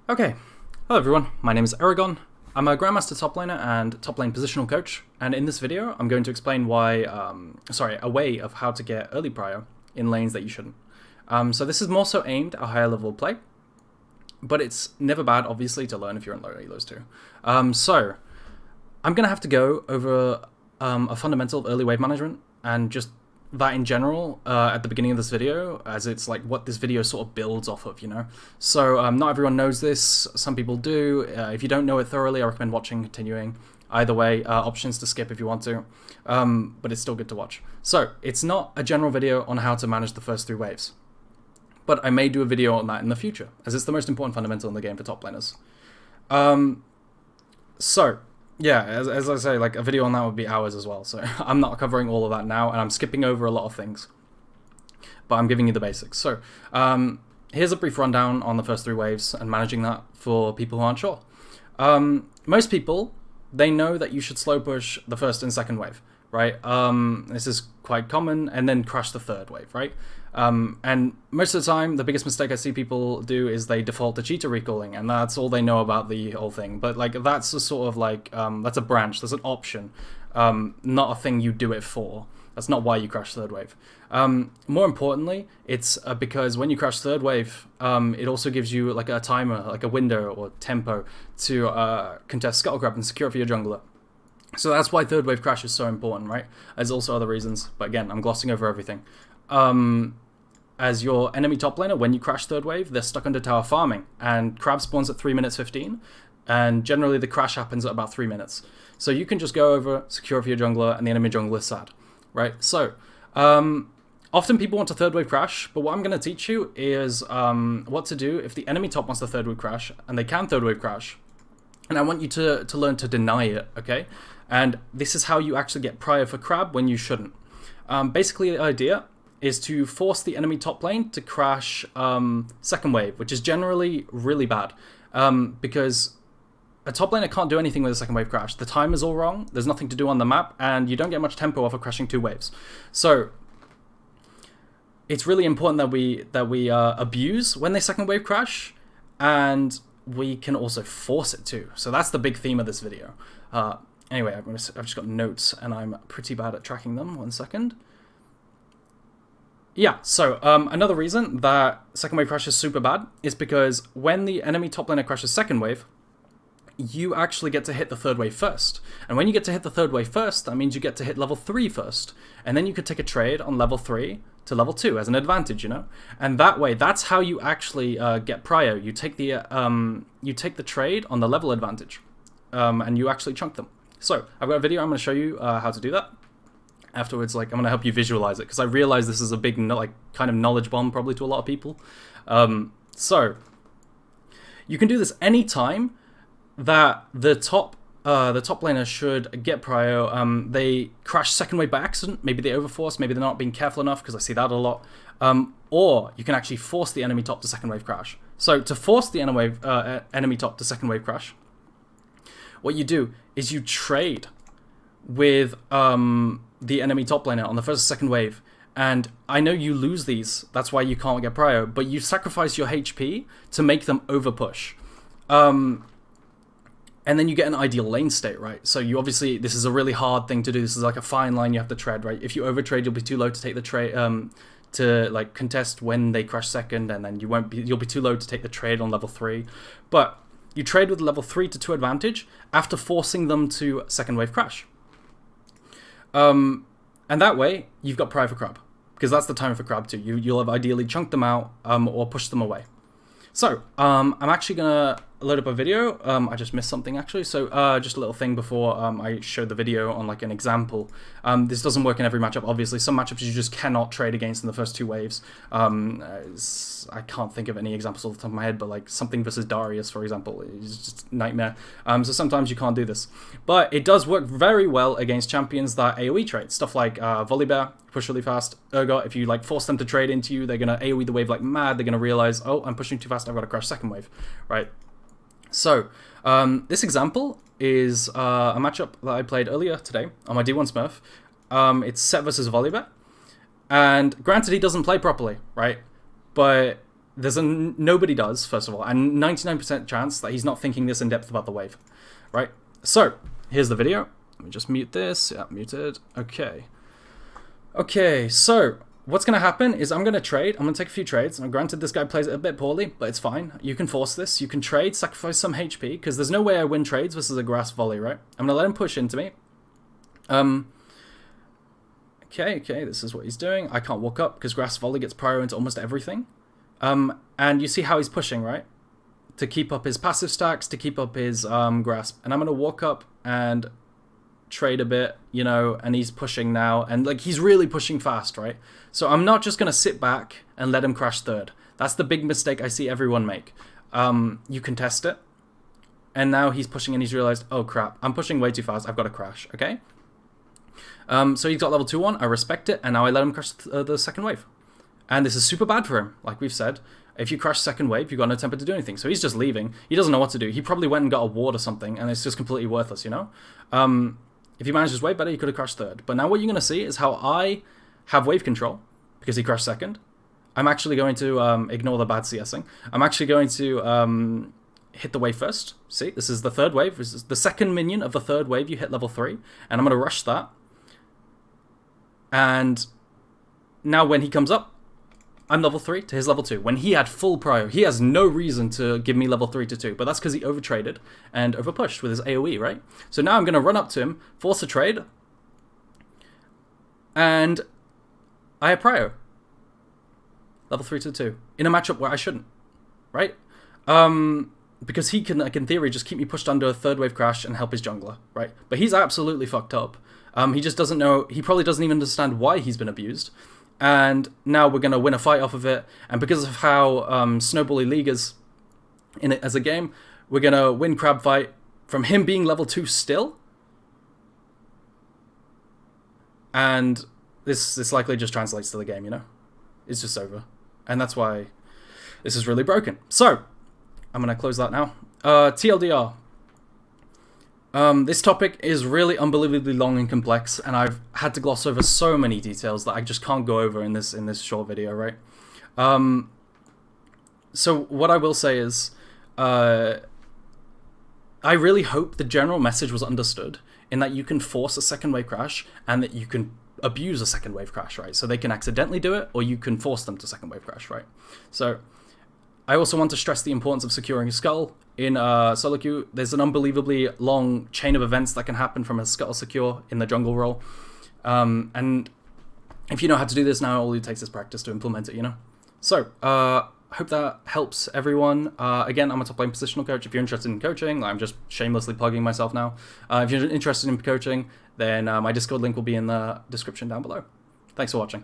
Okay, hello everyone, my name is Eragon. I'm a Grandmaster top laner and top lane positional coach, and in this video I'm going to explain a way of how to get early prio in lanes that you shouldn't. So this is more so aimed at higher level play, but it's never bad obviously to learn if you're in low elos too. So I'm going to have to go over a fundamental of early wave management and just that in general at the beginning of this video, as it's like what this video sort of builds off of, you know. So not everyone knows this, some people do. If you don't know it thoroughly, I recommend watching, continuing. Either way, options to skip if you want to, but it's still good to watch. So it's not a general video on how to manage the first 3 waves, but I may do a video on that in the future, as it's the most important fundamental in the game for top laners. So yeah, as I say, like a video on that would be hours as well, so I'm not covering all of that now, and I'm skipping over a lot of things, but I'm giving you the basics. So here's a brief rundown on the first 3 waves and managing that for people who aren't sure. Most people, they know that you should slow push the first and second wave, right? This is quite common, and then crush the third wave, right? And most of the time, the biggest mistake I see people do is they default to cheater recalling, and that's all they know about the whole thing. But like that's a sort of like that's a branch, that's an option, not a thing you do it for. That's not why you crash third wave. More importantly, it's because when you crash third wave, it also gives you like a timer, like a window or tempo to contest scuttle grab and secure for your jungler. So that's why third wave crash is so important, right? There's also other reasons, but again, I'm glossing over everything. As your enemy top laner, when you crash third wave, they're stuck under tower farming, and crab spawns at 3 minutes 15, and generally the crash happens at about 3 minutes. So you can just go over, secure for your jungler, and the enemy jungler is sad, right? So often people want to third wave crash, but what I'm going to teach you is what to do if the enemy top wants to third wave crash, and they can third wave crash, and I want you to learn to deny it, okay? And this is how you actually get prio for crab when you shouldn't. Basically, the idea is to force the enemy top lane to crash second wave, which is generally really bad, because a top laner can't do anything with a second wave crash. The time is all wrong, there's nothing to do on the map, and you don't get much tempo off of crashing 2 waves. So it's really important that we abuse when they second wave crash, and we can also force it too. So that's the big theme of this video. Anyway, I've just got notes, and I'm pretty bad at tracking them. 1 second. Yeah, so another reason that second wave crash is super bad is because when the enemy top laner crashes second wave, you actually get to hit the third wave first. And when you get to hit the third wave first, that means you get to hit level 3 first. And then you could take a trade on level 3 to level 2 as an advantage, you know? And that way, that's how you actually get prio. You take the trade on the level advantage, and you actually chunk them. So I've got a video I'm going to show you how to do that. Afterwards, like I'm gonna help you visualize it, because I realize this is a big kind of knowledge bomb probably to a lot of people. So you can do this anytime that the top laner should get prio. They crash second wave by accident, maybe they overforce, maybe they're not being careful enough, because I see that a lot. Or you can actually force the enemy top to second wave crash. So to force the enemy top to second wave crash, what you do is you trade with the enemy top laner on the first and second wave, and I know you lose these, that's why you can't get prio, but you sacrifice your HP to make them over push, and then you get an ideal lane state, right? So you obviously, this is a really hard thing to do, this is like a fine line you have to tread, right? If you overtrade, you'll be too low to take the trade, to like contest when they crash second, and then you'll be too low to take the trade on level 3, but you trade with level 3 to 2 advantage after forcing them to second wave crash. And that way, you've got prio for crab, because that's the time for crab too. You'll have ideally chunked them out, or pushed them away. So, I'm actually gonna load up a video. I just missed something actually. So, just a little thing before I show the video on like an example. This doesn't work in every matchup, obviously. Some matchups you just cannot trade against in the first 2 waves. I can't think of any examples off the top of my head, but like something versus Darius, for example, is just nightmare. So sometimes you can't do this. But it does work very well against champions that AoE trade. Stuff like Volibear, push really fast. Urgot, if you like force them to trade into you, they're gonna AoE the wave like mad. They're gonna realize, oh, I'm pushing too fast, I've got to crash second wave, right? So this example is a matchup that I played earlier today on my D1 Smurf. It's Set versus Volibear, and granted he doesn't play properly, right? But Nobody does, first of all, and 99% chance that he's not thinking this in depth about the wave, right? So here's the video. Let me just mute this. Yeah, muted. Okay. Okay, so what's going to happen is I'm going to trade. I'm going to take a few trades. Now, granted, this guy plays it a bit poorly, but it's fine. You can force this. You can trade, sacrifice some HP, because there's no way I win trades versus a grass volley, right? I'm going to let him push into me. Okay, this is what he's doing. I can't walk up because grass volley gets Prio into almost everything. And you see how he's pushing, right? To keep up his passive stacks, to keep up his grasp. And I'm going to walk up and trade a bit, you know, and he's pushing now, and like he's really pushing fast, right? So I'm not just going to sit back and let him crash third. That's the big mistake I see everyone make. You can test it, and now he's pushing and he's realized, oh crap, I'm pushing way too fast, I've got to crash, okay? So he's got level 2-1, I respect it, and now I let him crash the second wave. And this is super bad for him, like we've said. If you crash second wave, you've got no temper to do anything. So he's just leaving. He doesn't know what to do. He probably went and got a ward or something, and it's just completely worthless, you know? If he managed his wave better, he could have crashed third. But now what you're going to see is how I have wave control, because he crashed second. I'm actually going to ignore the bad CSing. I'm actually going to hit the wave first. See, this is the third wave. This is the second minion of the third wave. You hit level 3, and I'm going to rush that. And now when he comes up, I'm level 3 to his level 2. When he had full Prio, he has no reason to give me level 3 to 2, but that's because he overtraded and overpushed with his AoE, right? So now I'm going to run up to him, force a trade, and I have Prio. Level 3 to 2. In a matchup where I shouldn't, right? Because he can, like, in theory, just keep me pushed under a third wave crash and help his jungler, right? But he's absolutely fucked up. He just doesn't know, he probably doesn't even understand why he's been abused. And now we're going to win a fight off of it. And because of how Snowbally League is in it as a game, we're going to win Crab Fight from him being level 2 still. And this likely just translates to the game, you know? It's just over. And that's why this is really broken. So, I'm going to close that now. TLDR. This topic is really unbelievably long and complex, and I've had to gloss over so many details that I just can't go over in this short video, right? So what I will say is, I really hope the general message was understood in that you can force a second wave crash and that you can abuse a second wave crash, right? So they can accidentally do it, or you can force them to second wave crash, right? So I also want to stress the importance of securing a skull. In solo queue, there's an unbelievably long chain of events that can happen from a skull secure in the jungle role. And if you know how to do this now, all it takes is practice to implement it, you know? So, hope that helps everyone. Again, I'm a top lane positional coach. If you're interested in coaching, I'm just shamelessly plugging myself now. If you're interested in coaching, then my Discord link will be in the description down below. Thanks for watching.